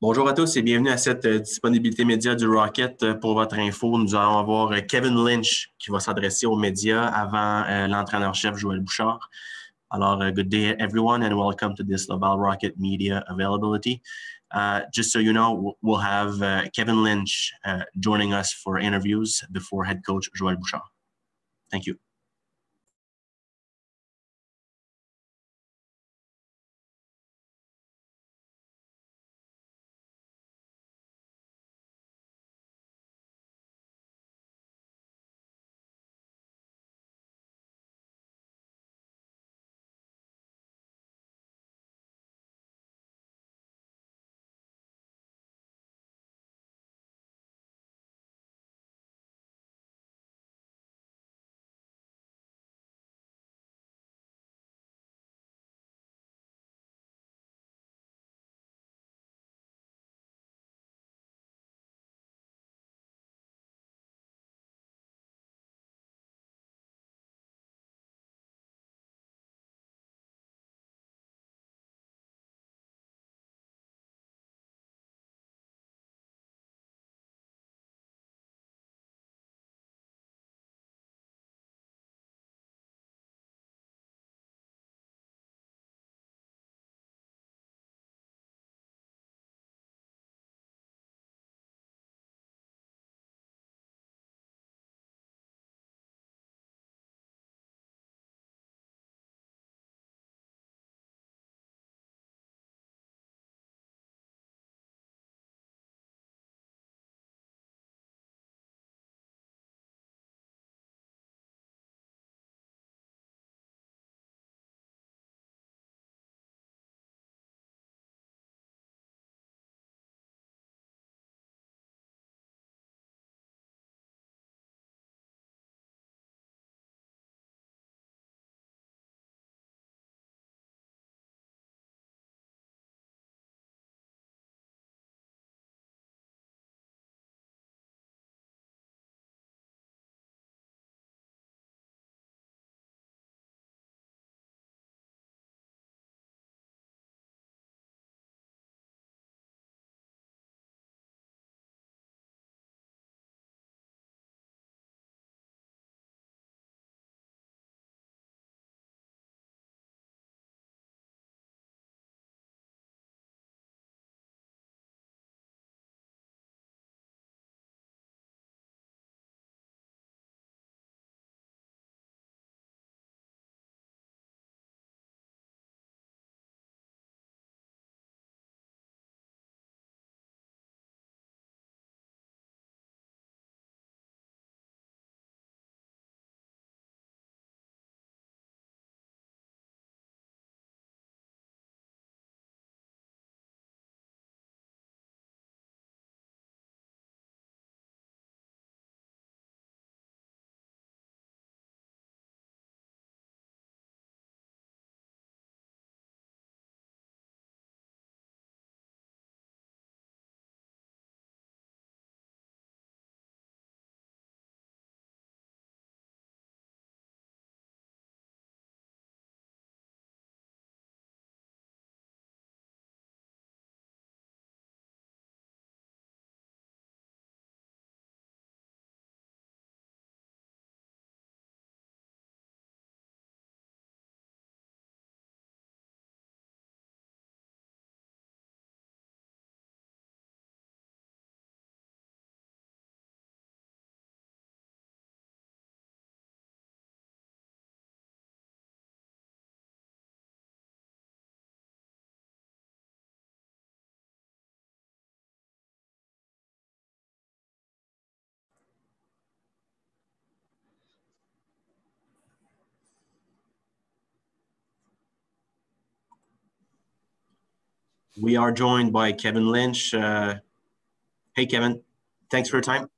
Bonjour à tous et bienvenue à cette disponibilité média du Rocket. Pour votre info, nous allons avoir Kevin Lynch qui va s'adresser aux médias avant l'entraîneur-chef Joel Bouchard. Alors, good day everyone and welcome to this Laval Rocket media availability. Just so you know, we'll have Kevin Lynch joining us for interviews before head coach Joel Bouchard. Thank you. We are joined by Kevin Lynch. Hey, Kevin. Thanks for your time.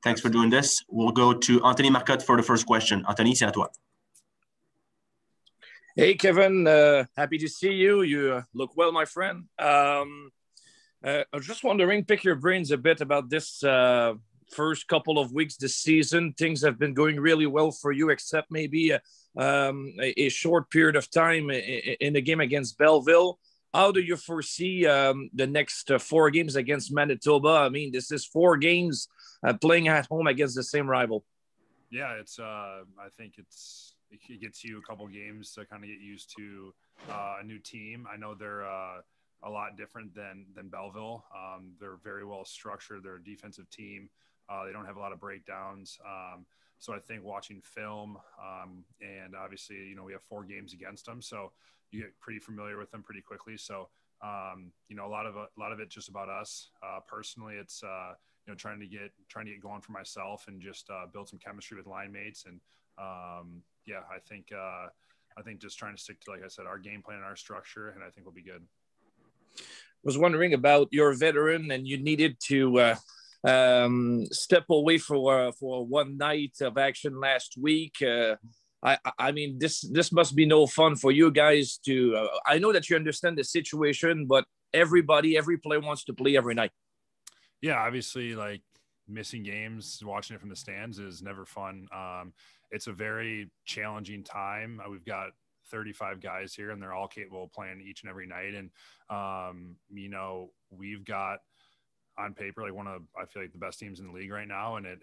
Thanks for doing this. We'll go to Anthony Marcotte for the first question. Anthony, c'est à toi. Hey, Kevin. Happy to see you. You look well, my friend. I was just wondering, pick your brains a bit about this first couple of weeks this season. Things have been going really well for you, except maybe a short period of time in the game against Belleville. how do you foresee the next 4 games against Manitoba? I mean, this is 4 games playing at home against the same rival. Yeah, it's I think it gets you a couple games to kind of get used to a new team. I know they're a lot different than Belleville. They're very well structured. They're a defensive team. They don't have a lot of breakdowns. So I think watching film, and obviously, you know, we have 4 games against them, so you get pretty familiar with them pretty quickly. So, you know, a lot of it just about us. Personally, it's you know, trying to get going for myself and just build some chemistry with line mates. And yeah, I think just trying to stick to, like I said, our game plan and our structure, and I think we'll be good. Was wondering about your veteran, and you needed to step away for one night of action last week. I mean, this must be no fun for you guys to. I know that you understand the situation, but every player wants to play every night. Yeah, obviously, like missing games, watching it from the stands is never fun. It's a very challenging time. We've got 35 guys here, and they're all capable of playing each and every night. And you know, we've got on paper like I feel like the best teams in the league right now, and it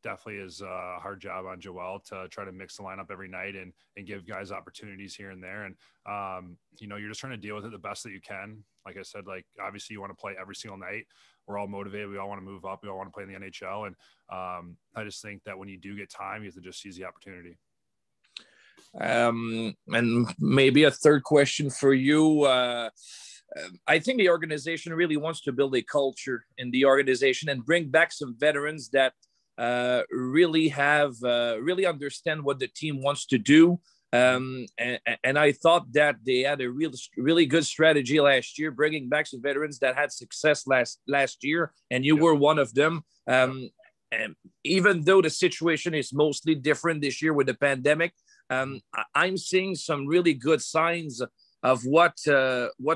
definitely is a hard job on Joel to try to mix the lineup every night and give guys opportunities here and there. And you know, you're just trying to deal with it the best that you can. Like I said, like obviously you want to play every single night. We're all motivated. We all want to move up. We all want to play in the NHL. And I just think that when you do get time, you have to just seize the opportunity. And maybe a third question for you. I think the organization really wants to build a culture in the organization and bring back some veterans that really understand what the team wants to do. And I thought that they had a really good strategy last year, bringing back some veterans that had success last year, and you were one of them. And even though the situation is mostly different this year with the pandemic, I'm seeing some really good signs of what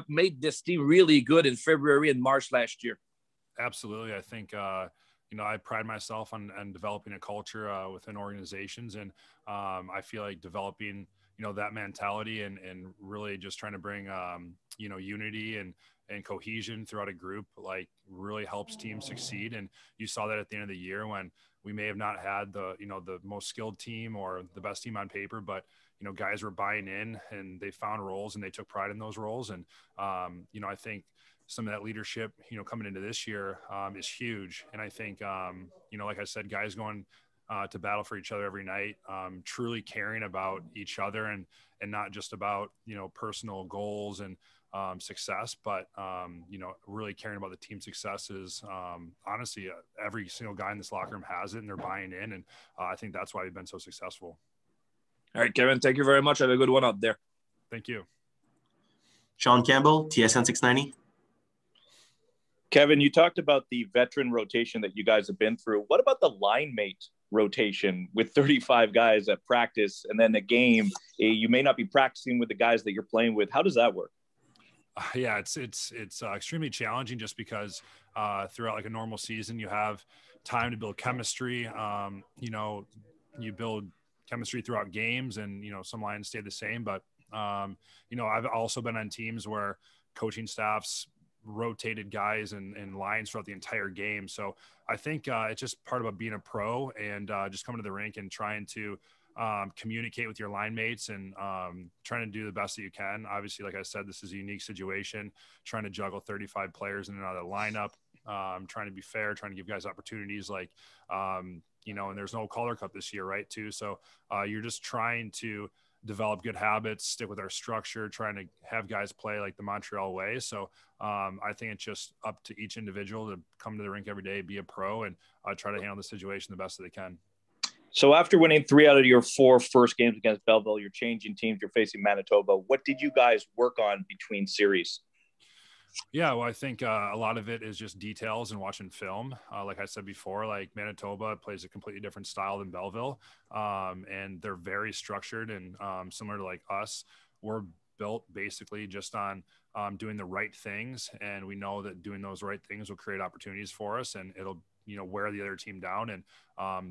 made this team really good in February and March last year. Absolutely. I think, you know, I pride myself on developing a culture within organizations. And I feel like developing, you know, that mentality and really just trying to bring, you know, unity and cohesion throughout a group, like really helps teams succeed. And you saw that at the end of the year when we may have not had the, you know, the most skilled team or the best team on paper, but, you know, guys were buying in and they found roles and they took pride in those roles. And, you know, I think some of that leadership, you know, coming into this year is huge. And I think, you know, like I said, guys going to battle for each other every night, truly caring about each other and not just about, you know, personal goals and success, but, you know, really caring about the team successes. Honestly, every single guy in this locker room has it and they're buying in. And I think that's why we've been so successful. All right, Kevin, thank you very much. Have a good one out there. Thank you. Sean Campbell, TSN 690. Kevin, you talked about the veteran rotation that you guys have been through. What about the line mate rotation with 35 guys at practice and then a game? You may not be practicing with the guys that you're playing with. How does that work? Yeah, it's extremely challenging just because throughout like a normal season, you have time to build chemistry. You know, you build chemistry throughout games and, you know, some lines stay the same, but, you know, I've also been on teams where coaching staffs rotated guys and lines throughout the entire game. So I think it's just part of being a pro and just coming to the rink and trying to communicate with your line mates and trying to do the best that you can. Obviously, like I said, this is a unique situation, trying to juggle 35 players in and out of the lineup, trying to be fair, trying to give guys opportunities like, you know, and there's no Calder Cup this year, right, too. So you're just trying to develop good habits, stick with our structure, trying to have guys play like the Montreal way. So I think it's just up to each individual to come to the rink every day, be a pro, and try to handle the situation the best that they can. So after winning 3 out of your 4 first games against Belleville, you're changing teams, you're facing Manitoba. What did you guys work on between series? Yeah, well, I think a lot of it is just details and watching film. Like I said before, like Manitoba plays a completely different style than Belleville, and they're very structured and similar to like us. We're built basically just on doing the right things, and we know that doing those right things will create opportunities for us, and it'll, you know, wear the other team down, and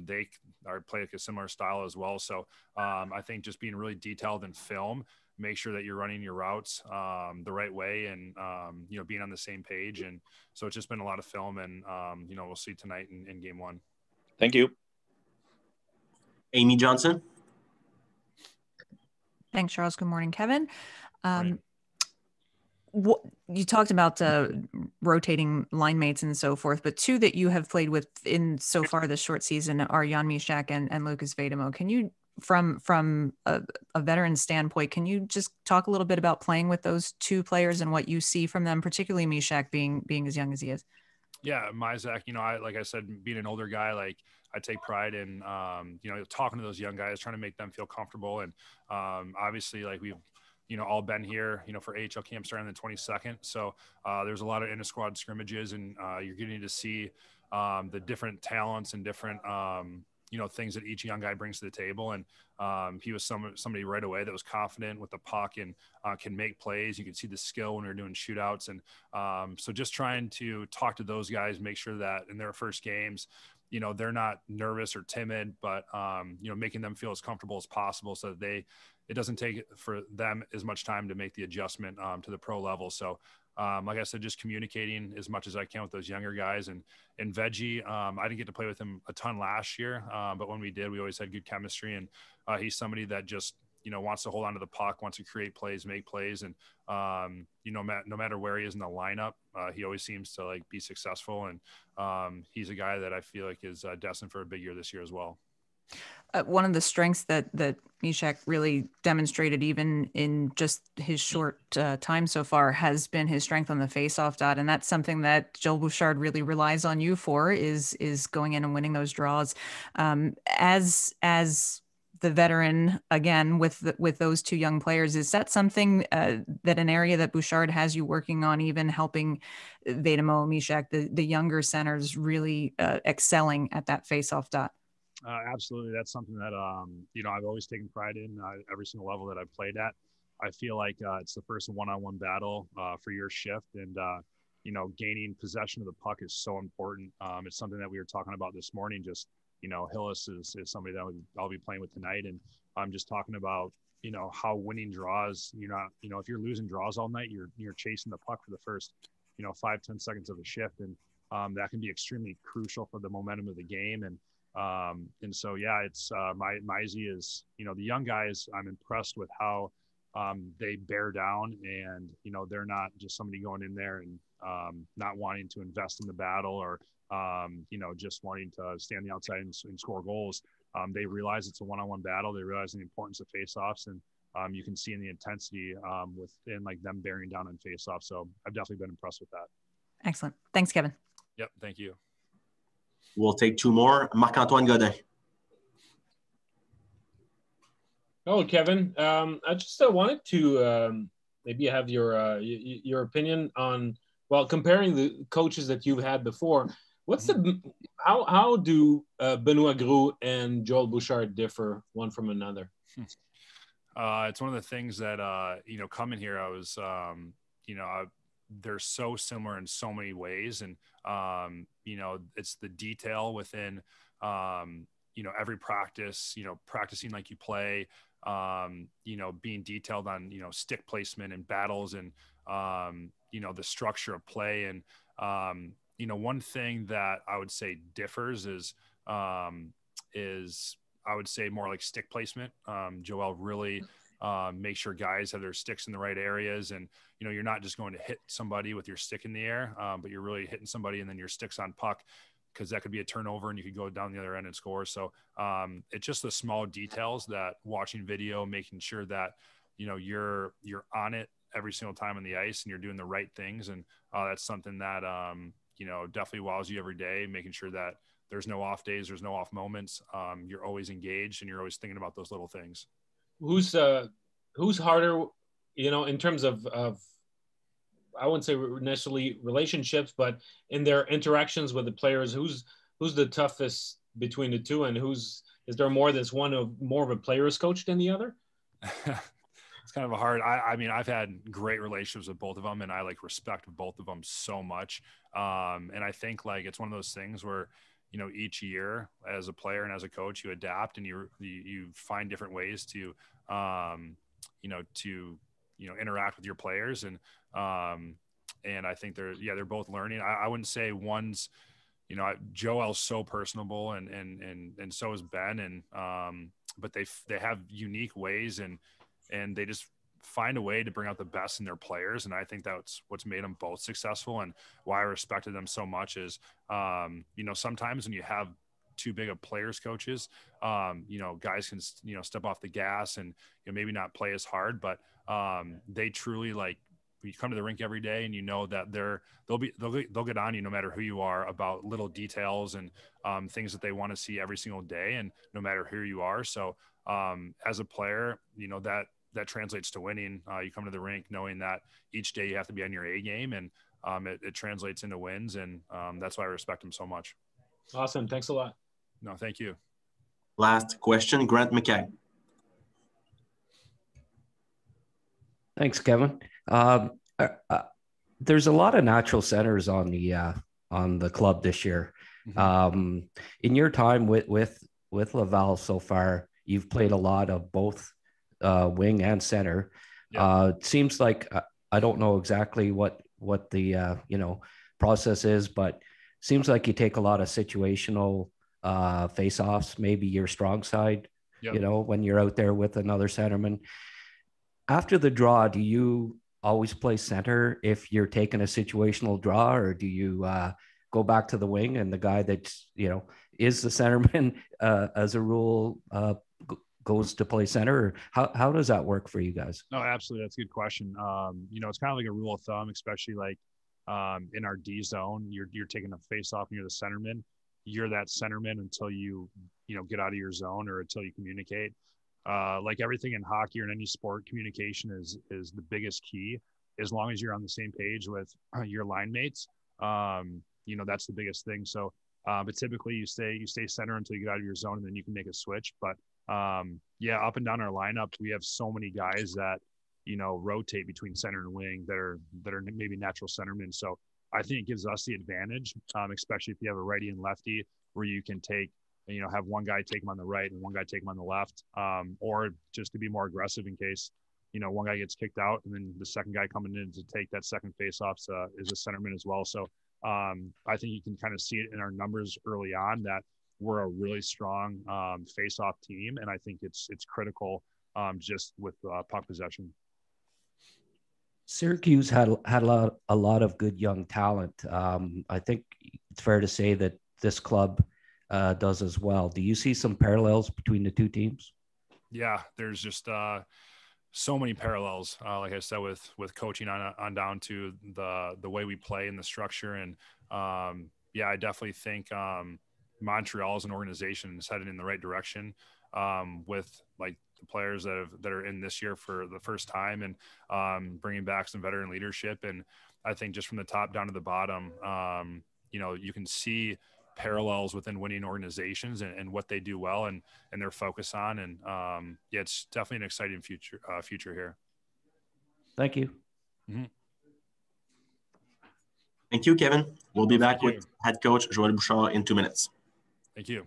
they are play like a similar style as well. So I think just being really detailed in film make sure that you're running your routes the right way and, being on the same page. And so it's just been a lot of film, and, we'll see tonight in game one. Thank you. Amy Johnson. Thanks, Charles. Good morning, Kevin. Right. You talked about rotating line mates and so forth, but two that you have played with in so far this short season are Jan Mysak and Lucas Vedemo. Can you, from a veteran standpoint, can you just talk a little bit about playing with those two players and what you see from them, particularly Mysak being as young as he is? Yeah, Mysak, like I said, being an older guy, like I take pride in, talking to those young guys, trying to make them feel comfortable. And obviously, like we've, all been here, for AHL camp starting on the 22nd. So there's a lot of inter-squad scrimmages, and you're getting to see the different talents and different, things that each young guy brings to the table. And he was somebody right away that was confident with the puck and can make plays. You can see the skill when we were doing shootouts. And so just trying to talk to those guys, make sure that in their first games, they're not nervous or timid, but, making them feel as comfortable as possible so that it doesn't take for them as much time to make the adjustment to the pro level. So, like I said, just communicating as much as I can with those younger guys. And Veggie, I didn't get to play with him a ton last year, but when we did, we always had good chemistry. And he's somebody that just, wants to hold on to the puck, wants to create plays, make plays. And, no matter where he is in the lineup, he always seems to be successful. And he's a guy that I feel like is destined for a big year this year as well. One of the strengths that Mysak really demonstrated, even in just his short time so far, has been his strength on the faceoff dot, and that's something that Joel Bouchard really relies on you for, is going in and winning those draws. As the veteran, again, with those two young players, is that something that an area that Bouchard has you working on, even helping Vedemo, Mysak, the younger centers, really excelling at that faceoff dot? Absolutely. That's something that, I've always taken pride in every single level that I've played at. I feel like it's the first one-on-one battle for your shift. And, gaining possession of the puck is so important. It's something that we were talking about this morning. Just, Hillis is somebody that I'll be playing with tonight. And I'm just talking about, how winning draws, if you're losing draws all night, you're chasing the puck for the first, 5-10 seconds of a shift. And that can be extremely crucial for the momentum of the game. And so, yeah, it's Mizey is, the young guys, I'm impressed with how they bear down, and, they're not just somebody going in there and not wanting to invest in the battle or, just wanting to stay on the outside and score goals. They realize it's a one-on-one battle. They realize the importance of face-offs, and you can see in the intensity within them bearing down on face-offs. So I've definitely been impressed with that. Excellent. Thanks, Kevin. Yep. Thank you. We'll take two more. Marc-Antoine Godin. Oh, Kevin, I just wanted to maybe have your opinion on, comparing the coaches that you've had before. How do Benoit Gros and Joel Bouchard differ one from another? It's one of the things that coming here, I was they're so similar in so many ways. And, it's the detail within, every practice, practicing like you play, being detailed on, stick placement and battles and, the structure of play. And, one thing that I would say differs is I would say more like stick placement. Joel really make sure guys have their sticks in the right areas, and you're not just going to hit somebody with your stick in the air, but you're really hitting somebody and then your stick's on puck, because that could be a turnover and you could go down the other end and score. So it's just the small details that watching video, making sure that you're on it every single time on the ice and you're doing the right things. And that's something that definitely wows you every day, making sure that there's no off days, there's no off moments. You're always engaged and you're always thinking about those little things. Who's harder, in terms of I wouldn't say necessarily relationships, but in their interactions with the players, who's the toughest between the two, and is there more that's more of a player's coach than the other? It's kind of a hard, I mean, I've had great relationships with both of them, and I respect both of them so much. And I think it's one of those things where, each year as a player and as a coach, you adapt and you find different ways to, to interact with your players. And I think they're both learning. I wouldn't say one's, Joel's so personable and so is Ben. And, but they have unique ways and they just find a way to bring out the best in their players. And I think that's what's made them both successful, and why I respected them so much is, sometimes when you have too big of players coaches, guys can, step off the gas and maybe not play as hard, but they truly, like, you come to the rink every day and that they'll get on you no matter who you are about little details and things that they want to see every single day, and no matter who you are. So as a player, that translates to winning. You come to the rink knowing that each day you have to be on your A game, and it translates into wins. And that's why I respect him so much. Awesome. Thanks a lot. No, thank you. Last question, Grant McKay. Thanks, Kevin. There's a lot of natural centers on the club this year. Mm-hmm. In your time with Laval so far, you've played a lot of both wing and center. Yeah. It seems like I don't know exactly what the process is, but seems like you take a lot of situational face-offs, maybe your strong side. Yep. When you're out there with another centerman. After the draw, do you always play center if you're taking a situational draw, or do you go back to the wing and the guy that's is the centerman as a rule goes to play center? Or how does that work for you guys? No, absolutely. That's a good question. It's kind of like a rule of thumb, especially like in our D zone, you're taking a face off and you're the centerman. You're that centerman until you get out of your zone or until you communicate. Like everything in hockey or in any sport, communication is the biggest key. As long as you're on the same page with your line mates, that's the biggest thing. So, but typically you stay center until you get out of your zone, and then you can make a switch. But up and down our lineup, we have so many guys that rotate between center and wing that are maybe natural centermen. So I think it gives us the advantage, especially if you have a righty and lefty, where you can take, have one guy take him on the right and one guy take him on the left, or just to be more aggressive in case, one guy gets kicked out and then the second guy coming in to take that second face-off is a centerman as well. So I think you can kind of see it in our numbers early on that we're a really strong face-off team, and I think it's critical just with puck possession. Syracuse had a lot of good young talent. I think it's fair to say that this club does as well. Do you see some parallels between the two teams? Yeah, there's just so many parallels. Like I said, with coaching on down to the way we play and the structure. And I definitely think Montreal as an organization is headed in the right direction with like the players that are in this year for the first time, and bringing back some veteran leadership. And I think just from the top down to the bottom, you can see parallels within winning organizations and what they do well and their focus on. And it's definitely an exciting future here. Thank you. Mm-hmm. Thank you, Kevin. We'll be back with head coach Joel Bouchard in 2 minutes. Thank you.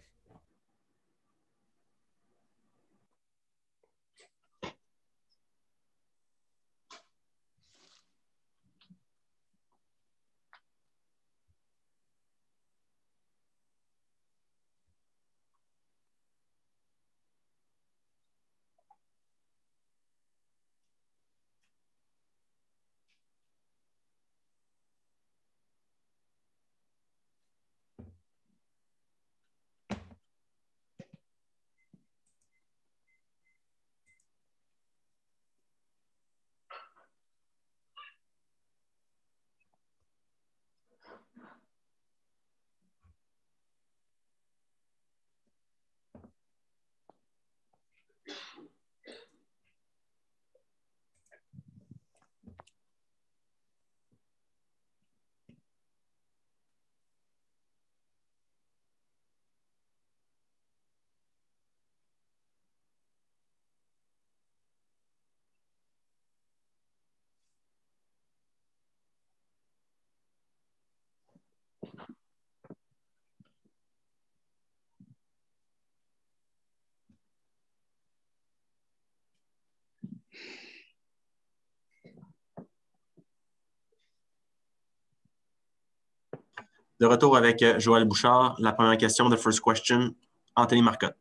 De retour avec Joel Bouchard. La première question, the first question, Anthony Marcotte.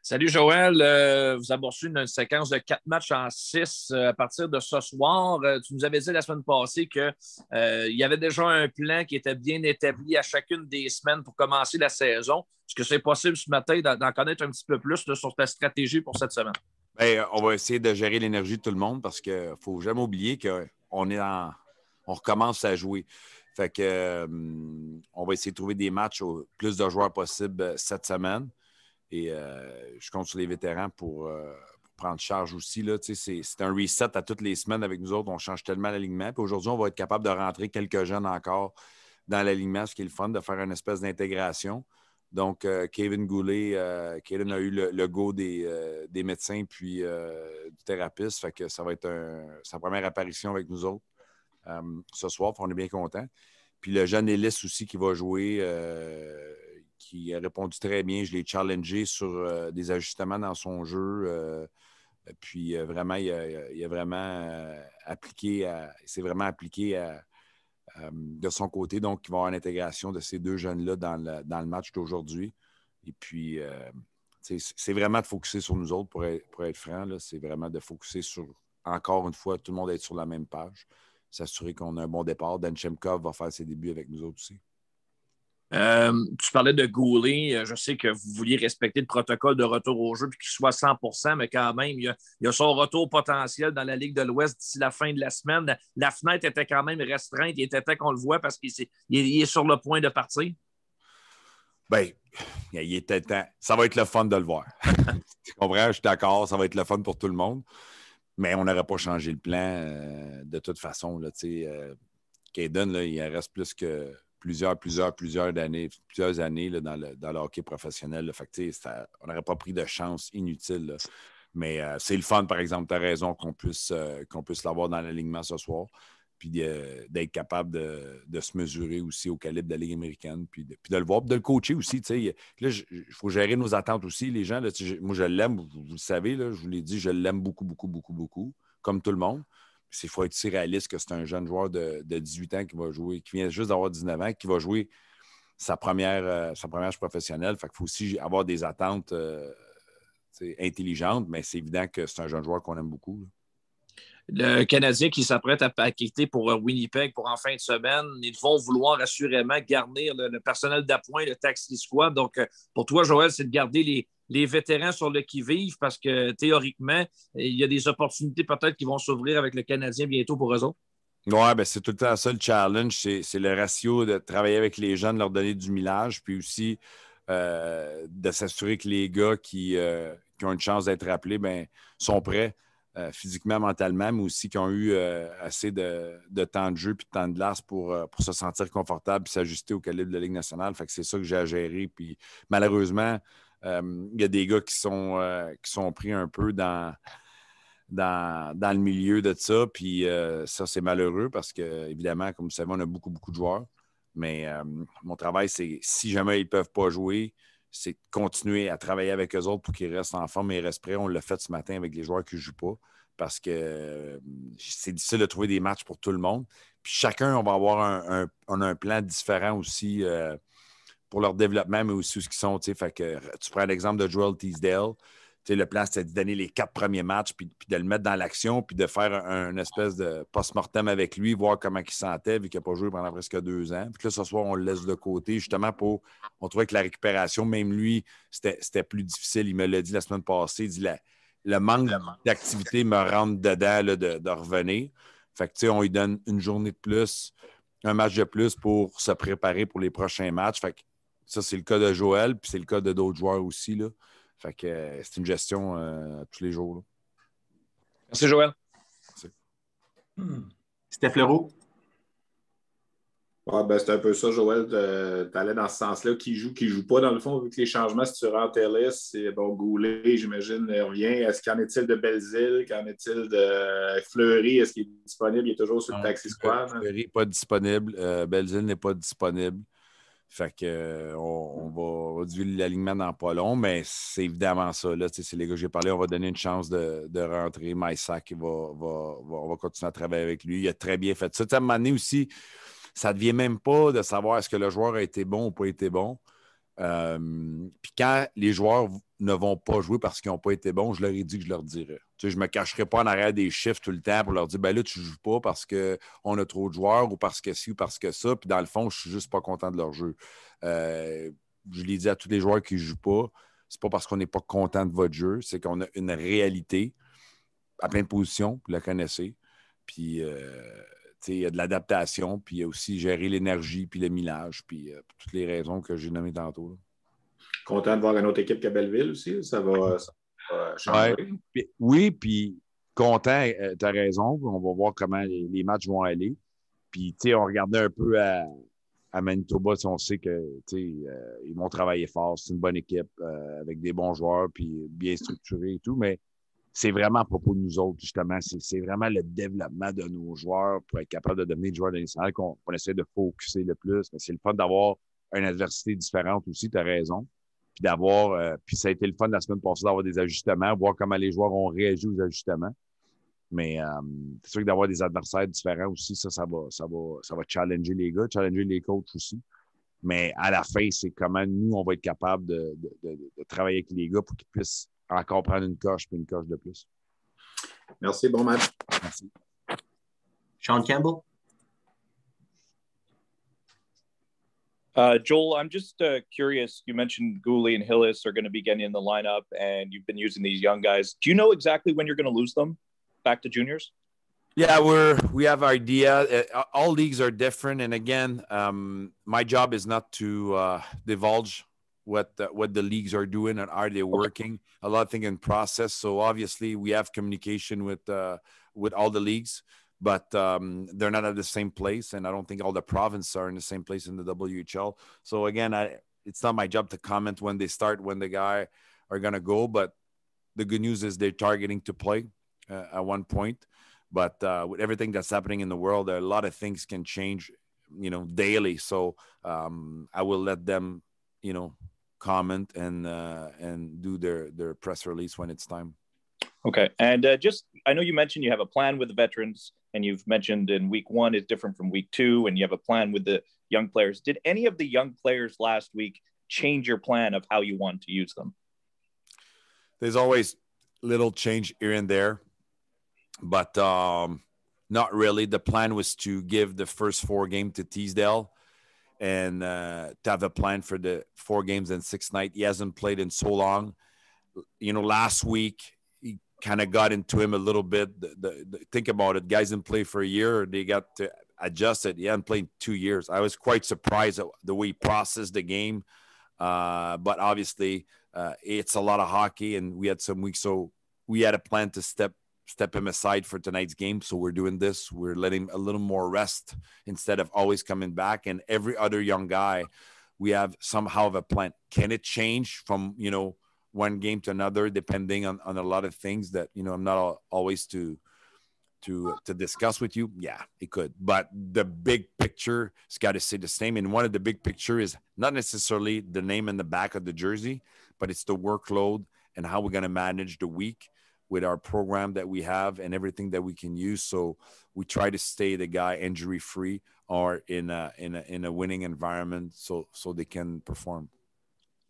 Salut Joël, vous avez reçu une séquence de 4 matchs en 6 à partir de ce soir. Tu nous avais dit la semaine passée qu'il y avait déjà un plan qui était bien établi à chacune des semaines pour commencer la saison. Est-ce que c'est possible ce matin d'en connaître un petit peu plus là, sur ta stratégie pour cette semaine? Bien, on va essayer de gérer l'énergie de tout le monde parce qu'il ne faut jamais oublier qu'on recommence à jouer. Fait que on va essayer de trouver des matchs au plus de joueurs possible cette semaine. Et je compte sur les vétérans pour prendre charge aussi. Là. C'est un reset à toutes les semaines avec nous autres. On change tellement l'alignement. Puis aujourd'hui, on va être capable de rentrer quelques jeunes encore dans l'alignement, ce qui est le fun, de faire une espèce d'intégration. Donc, Kaiden Guhle, Kaiden a eu le go des médecins puis du thérapeute. Fait que ça va être sa première apparition avec nous autres ce soir. On est bien contents. Puis le jeune Hillis aussi qui va jouer, qui a répondu très bien. Je l'ai challengé sur des ajustements dans son jeu. Puis vraiment, il a vraiment appliqué, s'est vraiment appliqué de son côté. Donc, il va y avoir une intégration de ces deux jeunes-là dans le match d'aujourd'hui. Et puis, c'est vraiment de focusser sur nous autres, pour être franc. C'est vraiment de focusser sur, encore une fois, tout le monde être sur la même page. S'assurer qu'on a un bon départ. Dan Chemkov va faire ses débuts avec nous autres aussi. Tu parlais de Guhle. Je sais que vous vouliez respecter le protocole de retour au jeu puis qu'il soit 100%, mais quand même, il y a son retour potentiel dans la Ligue de l'Ouest d'ici la fin de la semaine. La fenêtre était quand même restreinte. Il était temps qu'on le voit parce qu'il est sur le point de partir. Bien, il était temps. Ça va être le fun de le voir. Tu comprends? Je suis d'accord. Ça va être le fun pour tout le monde. Mais on n'aurait pas changé le plan de toute façon. Kaiden, il reste plus que plusieurs années là, dans le hockey professionnel. Là. Fait que, on n'aurait pas pris de chance inutile. Là. Mais c'est le fun, par exemple, tu as raison qu'on puisse l'avoir dans l'alignement ce soir. Puis d'être capable de se mesurer aussi au calibre de la Ligue américaine. Puis de le voir, puis de le coacher aussi. Là, il faut gérer nos attentes aussi, les gens. Là, moi, je l'aime, vous le savez, là, je vous l'ai dit, je l'aime beaucoup, beaucoup, beaucoup, beaucoup, comme tout le monde. Il faut être si réaliste que c'est un jeune joueur de 18 ans qui va jouer, qui vient juste d'avoir 19 ans, qui va jouer sa première professionnelle. Fait qu'il faut aussi avoir des attentes intelligentes, mais c'est évident que c'est un jeune joueur qu'on aime beaucoup. Là. Le Canadien qui s'apprête à quitter pour Winnipeg pour en fin de semaine, ils vont vouloir assurément garnir le personnel d'appoint, le taxi squad. Donc, pour toi, Joël, c'est de garder les vétérans sur le qui-vive parce que théoriquement, il y a des opportunités peut-être qui vont s'ouvrir avec le Canadien bientôt pour eux autres. Oui, bien, c'est tout le temps ça le challenge. C'est le ratio de travailler avec les jeunes, leur donner du millage, puis aussi de s'assurer que les gars qui ont une chance d'être appelés sont prêts. Physiquement, mentalement, mais aussi qui ont eu assez de temps de jeu puis de temps de glace pour se sentir confortable et s'ajuster au calibre de la Ligue nationale. Fait que c'est ça que j'ai à gérer. Puis malheureusement, il y a des gars qui sont pris un peu dans le milieu de ça. Puis ça, c'est malheureux parce que, évidemment, comme vous savez, on a beaucoup, beaucoup de joueurs. Mais mon travail, c'est si jamais ils ne peuvent pas jouer, c'est de continuer à travailler avec eux autres pour qu'ils restent en forme et restent prêts. On l'a fait ce matin avec les joueurs qui ne jouent pas parce que c'est difficile de trouver des matchs pour tout le monde. Puis chacun, on va avoir on a un plan différent aussi pour leur développement, mais aussi où ils sont. Fait que, tu prends l'exemple de Joel Teasdale. Le plan, c'était de donner les 4 premiers matchs, puis de le mettre dans l'action, puis de faire une espèce de post-mortem avec lui, voir comment il sentait, vu qu'il n'a pas joué pendant presque 2 ans. Puis là, ce soir, on le laisse de côté, justement, on trouvait que la récupération, même lui, c'était plus difficile. Il me l'a dit la semaine passée. Il dit le manque d'activité me rentre dedans là, de revenir. Fait que, on lui donne une journée de plus, un match de plus pour se préparer pour les prochains matchs. Fait que ça, c'est le cas de Joël, puis c'est le cas de d'autres joueurs aussi, là. Fait que c'est une gestion tous les jours. Là. Merci, Joël. Merci. Steph Leroux. Ouais, c'est un peu ça, Joël. Tu allais dans ce sens-là. Qui joue pas, dans le fond, vu que les changements, si tu rentres Hillis, c'est Guhle, j'imagine, revient. Qu'en est-il de Belzile? Qu'en est-il de Fleury? Est-ce qu'il est disponible? Il est toujours sur le taxi squad. Fleury n'est pas disponible. Belzile n'est pas disponible. Fait que on va diviser l'alignement dans pas long, mais c'est évidemment ça. Là, c'est les gars que j'ai parlé, on va donner une chance de rentrer. Maïsak, on va continuer à travailler avec lui. Il a très bien fait ça. À un moment donné aussi, ça ne devient même pas de savoir est-ce que le joueur a été bon ou pas été bon. Puis quand les joueurs ne vont pas jouer parce qu'ils n'ont pas été bons, je leur ai dit que je leur dirais. Je ne me cacherai pas en arrière des chiffres tout le temps pour leur dire ben là, tu ne joues pas parce qu'on a trop de joueurs ou parce que ci ou parce que ça. Puis dans le fond, je ne suis juste pas content de leur jeu. Je l'ai dit à tous les joueurs qui ne jouent pas, c'est pas parce qu'on n'est pas content de votre jeu, c'est qu'on a une réalité à plein de positions, vous la connaissez. Puis il y a de l'adaptation, puis il y a aussi gérer l'énergie, puis le millage, puis pour toutes les raisons que j'ai nommées tantôt. Là. Content de voir une autre équipe qu'à Belleville aussi. Ça va changer. Oui, puis content, tu as raison. On va voir comment les matchs vont aller. Puis, on regardait un peu à Manitoba, on sait qu'ils vont travailler fort. C'est une bonne équipe avec des bons joueurs, puis bien structurés et tout, mais c'est vraiment à propos de nous autres, justement. C'est vraiment le développement de nos joueurs pour être capable de devenir des joueurs nationaux qu'on essaie de focuser le plus. Mais c'est le fun d'avoir une adversité différente aussi, tu as raison. Puis puis ça a été le fun la semaine passée d'avoir des ajustements, voir comment les joueurs ont réagi aux ajustements. Mais c'est sûr que d'avoir des adversaires différents aussi, ça va challenger les gars, challenger les coachs aussi. Mais à la fin, c'est comment nous, on va être capable de travailler avec les gars pour qu'ils puissent encore prendre une coche puis une coche de plus. Merci, bon match. Merci. Sean Campbell? Joel, I'm just curious. You mentioned Guhle and Hillis are going to be getting in the lineup, and you've been using these young guys. Do you know exactly when you're going to lose them back to juniors? Yeah, we have our idea. All leagues are different, and again, my job is not to divulge what the leagues are doing and are they working. A lot of things in process. So obviously, we have communication with all the leagues. But they're not at the same place, and I don't think all the provinces are in the same place in the WHL. So again, it's not my job to comment when they start, when the guy are going to go. But the good news is they're targeting to play at one point. But with everything that's happening in the world, a lot of things can change, daily. So I will let them, comment and do their press release when it's time. Okay. And I know you mentioned you have a plan with the veterans, and you've mentioned in week 1 is different from week 2, and you have a plan with the young players. Did any of the young players last week change your plan of how you want to use them? There's always little change here and there, but not really. The plan was to give the first 4 games to Teasdale and to have a plan for the 4 games and 6 nights. He hasn't played in so long. Last week, kind of got into him a little bit. Think about it. Guys didn't play for a year. They got to adjust it. He hadn't played 2 years. I was quite surprised at the way he processed the game. But obviously, it's a lot of hockey, and we had some weeks. So we had a plan to step him aside for tonight's game. So we're doing this. We're letting him a little more rest instead of always coming back. And every other young guy, we have somehow of a plan. Can it change from, one game to another, depending on a lot of things that, I'm not always to discuss with you? Yeah, it could. But the big picture has got to stay the same. And one of the big picture is not necessarily the name in the back of the jersey, but it's the workload and how we're going to manage the week with our program that we have and everything that we can use. So we try to stay the guy injury free or in a winning environment so they can perform.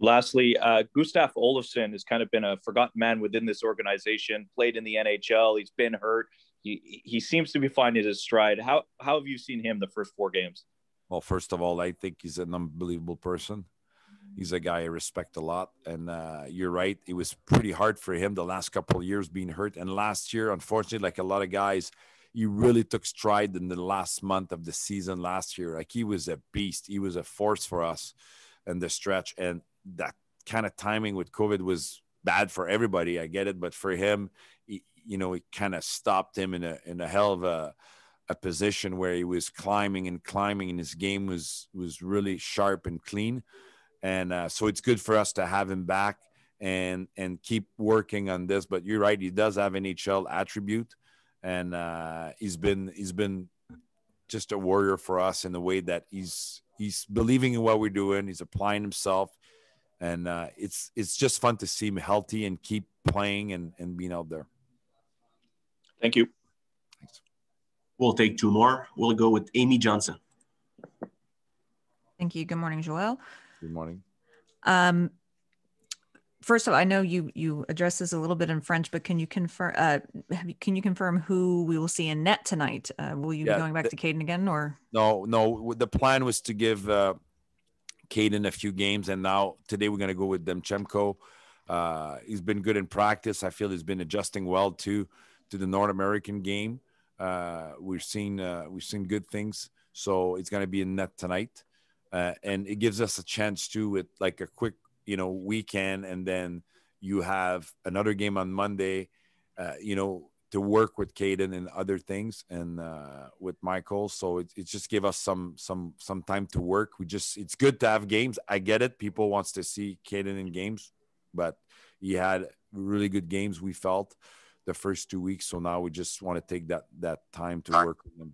Lastly, Gustaf Olufsen has kind of been a forgotten man within this organization, played in the NHL. He's been hurt. He seems to be finding his stride. How have you seen him the first 4 games? Well, first of all, I think he's an unbelievable person. He's a guy I respect a lot. And you're right. It was pretty hard for him the last couple of years being hurt. And last year, unfortunately, like a lot of guys, he really took stride in the last month of the season last year. Like he was a beast. He was a force for us in the stretch. And that kind of timing with COVID was bad for everybody. I get it. But for him, it kind of stopped him in a hell of a position where he was climbing and his game was really sharp and clean. And so it's good for us to have him back and keep working on this. But you're right. He does have NHL attribute, and he's been just a warrior for us in the way that he's he's believing in what we're doing. He's applying himself. And it's just fun to see him healthy and keep playing and being out there. Thank you. Thanks. We'll take two more. We'll go with Amy Johnson. Thank you. Good morning, Joel. Good morning. First of all, I know you addressed this a little bit in French, but can you confirm who we will see in net tonight? Will you be going back to Kaiden again, or? No. The plan was to give Kaiden a few games, and now today we're going to go with Demchenko. He's been good in practice. I feel he's been adjusting well to the North American game. We've seen good things, so it's going to be in net tonight, and it gives us a chance to, with like a quick weekend, and then you have another game on Monday, to work with Kaiden and other things, and with Michael. So it just gave us some time to work. It's good to have games. I get it. People wants to see Kaiden in games, but he had really good games, we felt, the first 2 weeks. So now we just want to take that time to work with him.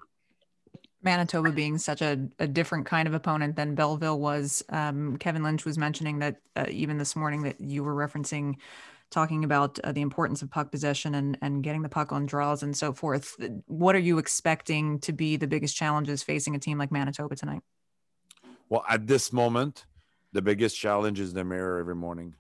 Manitoba being such a different kind of opponent than Belleville was. Kevin Lynch was mentioning that even this morning that you were referencing, talking about the importance of puck possession and getting the puck on draws and so forth. What are you expecting to be the biggest challenges facing a team like Manitoba tonight? Well, at this moment, the biggest challenge is the mirror every morning.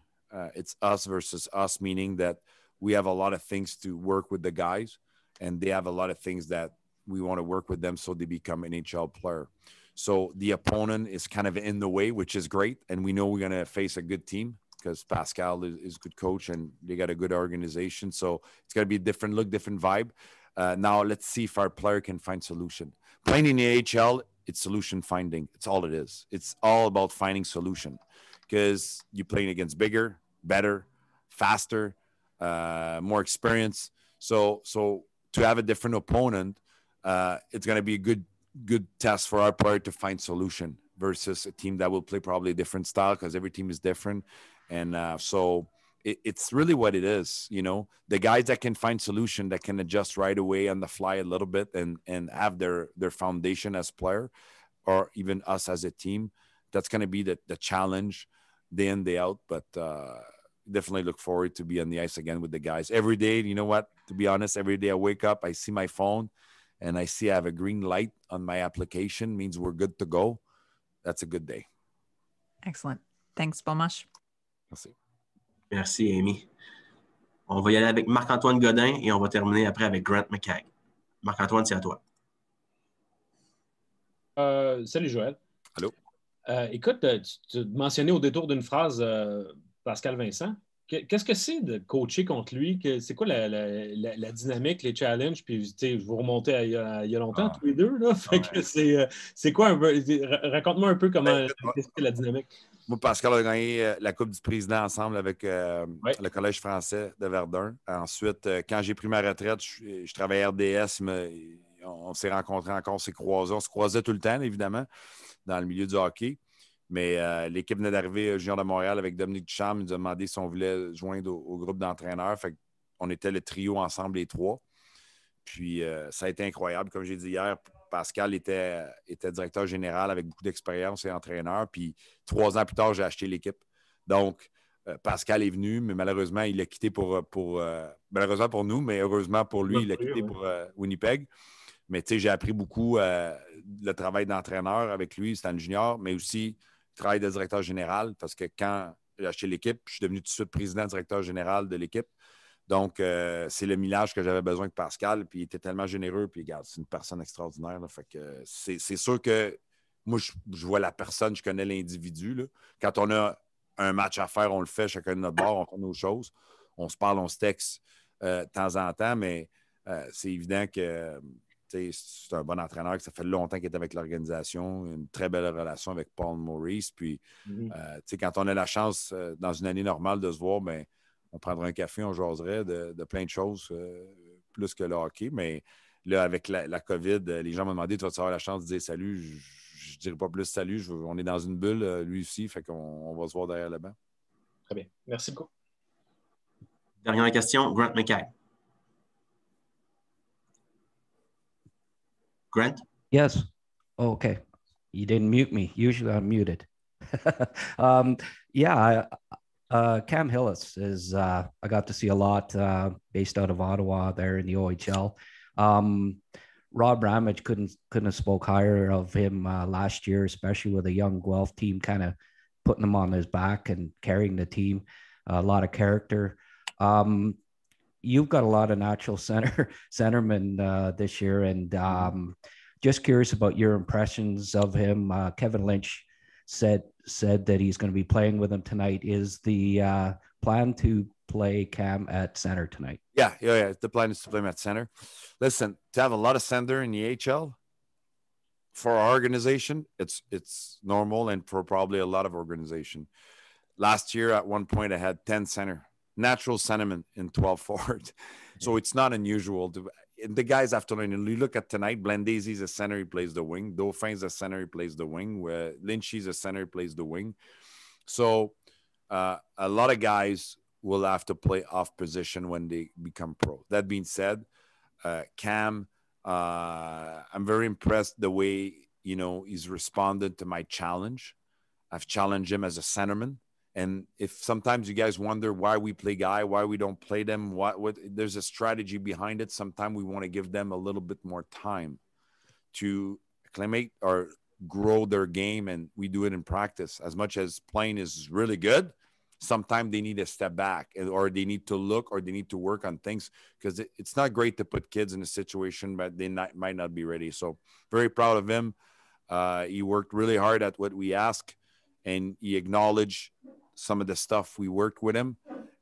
It's us versus us, meaning that we have a lot of things to work with the guys, and they have a lot of things that we want to work with them so they become NHL player. So the opponent is kind of in the way, which is great. And we know we're going to face a good team because Pascal is a good coach and they got a good organization. So it's going to be a different look, different vibe. Now let's see if our player can find solution. Playing in the AHL, it's solution finding. It's all it is. It's all about finding solution because you're playing against bigger, better, faster, more experience. So to have a different opponent, it's going to be a good test for our player to find solution versus a team that will play probably a different style because every team is different. And so it's really what it is. The guys that can find solution, that can adjust right away on the fly a little bit and have their foundation as player, or even us as a team, that's going to be the challenge day in, day out. But definitely look forward to be on the ice again with the guys every day. You know what? To be honest, every day I wake up, I see my phone and I see I have a green light on my application, means we're good to go. That's a good day. Excellent. Thanks, Bomash. Merci. Merci, Amy. On va y aller avec Marc-Antoine Godin et on va terminer après avec Grant McKay. Marc-Antoine, c'est à toi. Salut, Joël. Allô. Écoute, tu mentionnais au détour d'une phrase Pascal Vincent. Qu'est-ce que c'est de coacher contre lui? C'est quoi la dynamique, les challenges? Puis, je vous remontais il y a longtemps, tous les deux. Là. Fait que c'est quoi un peu? Raconte-moi un peu comment qu'est-ce que c'est la dynamique. Moi, Pascal a gagné la Coupe du Président ensemble avec le Collège français de Verdun. Ensuite, quand j'ai pris ma retraite, je travaillais à RDS. On s'est rencontrés encore, on s'est croisés. On se croisait tout le temps, évidemment, dans le milieu du hockey. Mais l'équipe venait d'arriver junior de Montréal avec Dominique Duchamp. Il nous a demandé si on voulait joindre au groupe d'entraîneurs. Fait qu'on était le trio ensemble, les trois. Puis ça a été incroyable. Comme j'ai dit hier, Pascal était directeur général avec beaucoup d'expérience et entraîneur. Puis 3 ans plus tard, j'ai acheté l'équipe. Donc, Pascal est venu, mais malheureusement, il a quitté malheureusement pour nous, mais heureusement pour lui, il a quitté pour Winnipeg. Mais tu sais, j'ai appris beaucoup le travail d'entraîneur avec lui, c'était un junior, mais aussi le travail de directeur général, parce que quand j'ai acheté l'équipe, je suis devenu tout de suite président, directeur général de l'équipe. Donc, c'est le millage que j'avais besoin de Pascal, puis il était tellement généreux, puis regarde, c'est une personne extraordinaire. Là, fait que c'est sûr que moi, je vois la personne, je connais l'individu. Là. Quand on a un match à faire, on le fait chacun de notre bord, on fait nos choses. On se parle, on se texte de temps en temps, mais c'est évident que c'est un bon entraîneur, que ça fait longtemps qu'il est avec l'organisation, une très belle relation avec Paul Maurice. Puis, quand on a la chance, dans une année normale, de se voir, ben, on prendrait un café, on jaserait de plein de choses, plus que le hockey. Mais là, avec la COVID, les gens m'ont demandé, tu vas avoir la chance de dire salut? Je ne dirais pas plus salut. On est dans une bulle, lui aussi, fait qu'on va se voir derrière le banc. Très bien. Merci beaucoup. Dernière question, Grant McKay. Grant? Yes. Oh, okay. You didn't mute me. Usually I'm muted. Yeah, Cam Hillis is, I got to see a lot based out of Ottawa there in the OHL. Rob Ramage couldn't have spoke higher of him last year, especially with a young Guelph team kind of putting him on his back and carrying the team. A lot of character. You've got a lot of natural centermen this year, and just curious about your impressions of him. Kevin Lynch said that he's going to be playing with him tonight. Is the plan to play Cam at center tonight? Yeah. The plan is to play him at center. Listen, to have a lot of center in the AHL for our organization, it's normal, and for probably a lot of organization. Last year, at one point, I had 10 center, natural centermen in 12 forward. So it's not unusual. The guys have to learn. You look at tonight, Blandesi's a center, he plays the wing. Dauphin's a center, he plays the wing. Lynchy's a center, he plays the wing. So a lot of guys will have to play off position when they become pro. That being said, Cam, I'm very impressed the way, he's responded to my challenge. I've challenged him as a centerman. And if sometimes you guys wonder why we play guy, why we don't play them, what there's a strategy behind it. Sometimes we want to give them a little bit more time to acclimate or grow their game, and we do it in practice. As much as playing is really good, sometimes they need a step back, or they need to look, or they need to work on things, because it's not great to put kids in a situation but they might not be ready. So very proud of him. He worked really hard at what we ask, and he acknowledged some of the stuff we worked with him,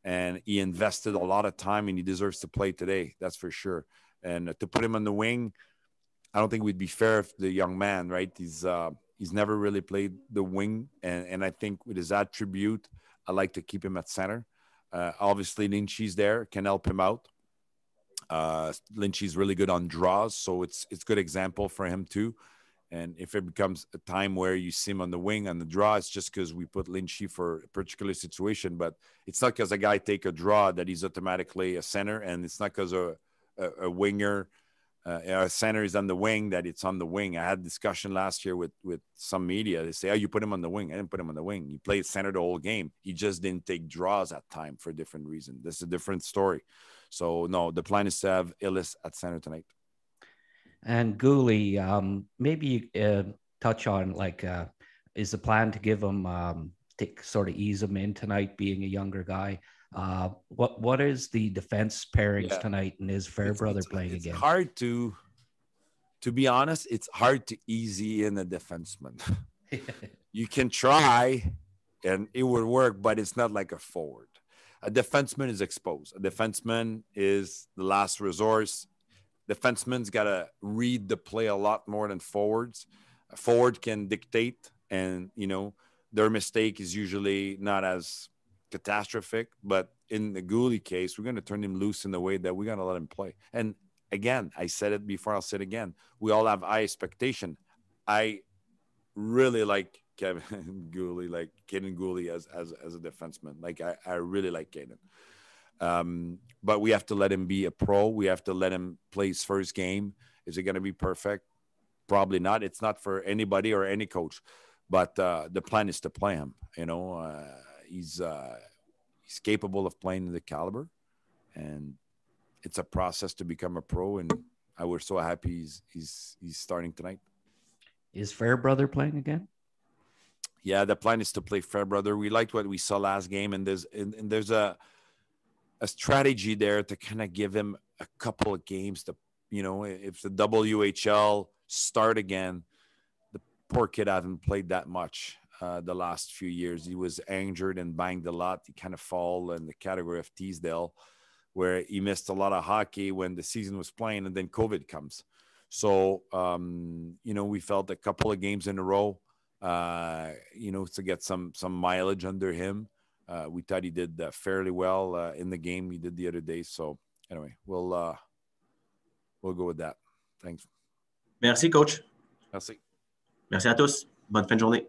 and he invested a lot of time, and he deserves to play today. That's for sure. And to put him on the wing, I don't think we'd be fair if the young man, right? He's never really played the wing. And I think with his attribute, I like to keep him at center. Obviously Lynchy's there, can help him out. Lynchy's really good on draws. So it's a good example for him too. And if it becomes a time where you see him on the wing, on the draw, it's just because we put Lynchy for a particular situation. But it's not because a guy take a draw that he's automatically a center. And it's not because a winger, a center is on the wing that it's on the wing. I had discussion last year with some media. They say, oh, you put him on the wing. I didn't put him on the wing. He played center the whole game. He just didn't take draws at time for a different reason. This is a different story. So, no, the plan is to have Hillis at center tonight. And Guhle, maybe touch on, is the plan to give him, sort of ease him in tonight, being a younger guy? What is the defense pairings tonight, and is Fairbrother playing again? It's hard to be honest, it's hard to easy in a defenseman. You can try, and it would work, but it's not like a forward. A defenseman is exposed. A defenseman is the last resource. Defenseman's got to read the play a lot more than forwards. A forward can dictate, and, their mistake is usually not as catastrophic. But in the Guhle case, we're going to turn him loose in the way that we're going to let him play. And again, I said it before, I'll say it again. We all have high expectation. I really like Kevin Guhle, like Kaiden Guhle as a defenseman. Like, I really like Kaiden. But we have to let him be a pro. We have to let him play his first game. Is it going to be perfect? Probably not. It's not for anybody or any coach. But the plan is to play him. He's capable of playing the caliber, and it's a process to become a pro. And we're so happy he's starting tonight. Is Fairbrother playing again? Yeah, the plan is to play Fairbrother. We liked what we saw last game, and there's a strategy there to kind of give him a couple of games to, if the WHL start again, the poor kid hasn't played that much the last few years. He was injured and banged a lot. He kind of fall in the category of Teasdale, where he missed a lot of hockey when the season was playing, and then COVID comes. So, we felt a couple of games in a row, to get some mileage under him. We thought he did fairly well in the game he did the other day. So anyway, we'll go with that. Thanks. Merci, coach. Merci. Merci à tous. Bonne fin de journée.